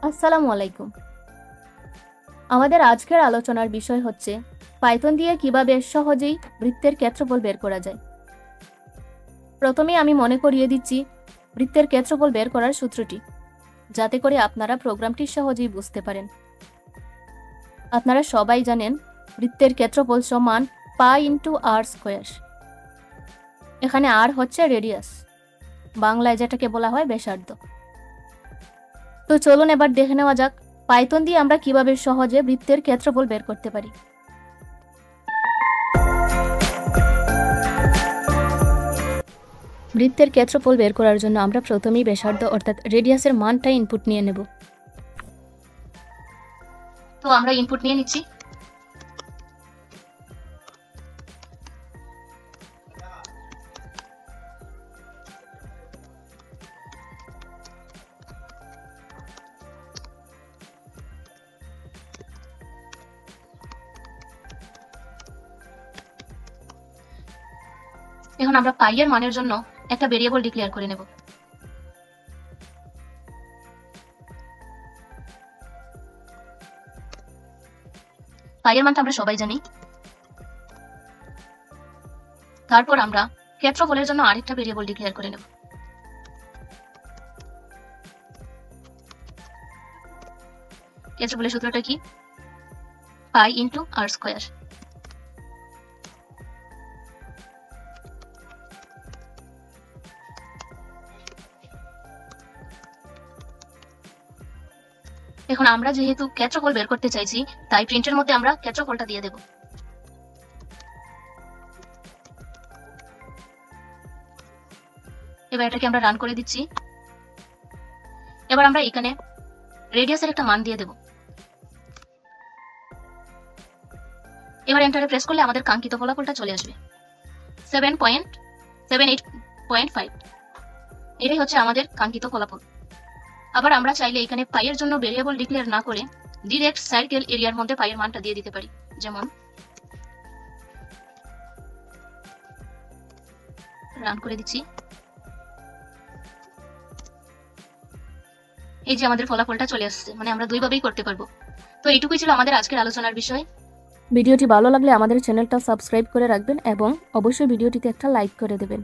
আসসালামু আলাইকুম। আমাদের আজকের আলোচনার বিষয় হচ্ছে পাইথন দিয়ে কিভাবে সহজেই বৃত্তের ক্ষেত্রফল বের করা যায়। প্রথমে আমি মনে করিয়ে দিচ্ছি বৃত্তের ক্ষেত্রফল বের করার সূত্রটি, যাতে করে আপনারা প্রোগ্রামটি সহজেই বুঝতে পারেন। আপনারা সবাই জানেন বৃত্তের ক্ষেত্রফল সমান পাই ইন্টু আর স্কোয়ার। এখানে আর হচ্ছে রেডিয়াস, বাংলায় যেটাকে বলা হয় ব্যাসার্ধ। তো চলুন এবার দেখে নেওয়া যাক পাইথন দিয়ে আমরা কিভাবে সহজে বৃত্তের ক্ষেত্রফল বের করতে পারি। বৃত্তের ক্ষেত্রফল বের করার জন্য আমরা প্রথমেই ব্যাসার্ধ অর্থাৎ রেডিয়াসের মানটা ইনপুট নিয়ে নেব। তো আমরা ইনপুট নিয়ে নিচ্ছি। এখন আমরা পাই এর মানের জন্য একটা ভেরিয়েবল ডিক্লেয়ার করে নেব। পাই এর মানটা আমরা সবাই জানি। তারপর আমরা ক্ষেত্রফলের জন্য আরেকটা ভেরিয়েবল ডিক্লেয়ার করে নেব। ক্ষেত্রফলের সূত্রটা কি? পাই ইন্টু আর স্কোয়ার। এখন আমরা যেহেতু ক্ষেত্রফল বের করতে চাইছি, তাই প্রিন্টের মধ্যে আমরা ক্ষেত্রফলটা দিয়ে দেব। এবার এটাকে আমরা রান করে দিচ্ছি। এবার আমরা এখানে রেডিয়াসের একটা মান দিয়ে দেব। এবার এন্টারে প্রেস করলে আমাদের কাঙ্ক্ষিত ফলাফলটা চলে আসবে 7.78.5। এটাই হচ্ছে আমাদের কাঙ্ক্ষিত ফলাফল। আবার আমরা চাইলে এখানে পাইয়ের জন্য ভেরিয়েবল ডিক্লেয়ার না করে ডিরেক্ট সার্কেল এরিয়ার মধ্যে পাইয়ের মানটা দিয়ে দিতে পারি। যেমন রান করে দিচ্ছি। এই যে আমাদের ফলাফলটা চলে আসছে, মানে আমরা দুইভাবেই করতে পারবো। তো এইটুকুই ছিল আমাদের আজকের আলোচনার বিষয়। ভিডিওটি ভালো লাগলে আমাদের চ্যানেলটা সাবস্ক্রাইব করে রাখবেন এবং অবশ্যই ভিডিওটিতে একটা লাইক করে দেবেন।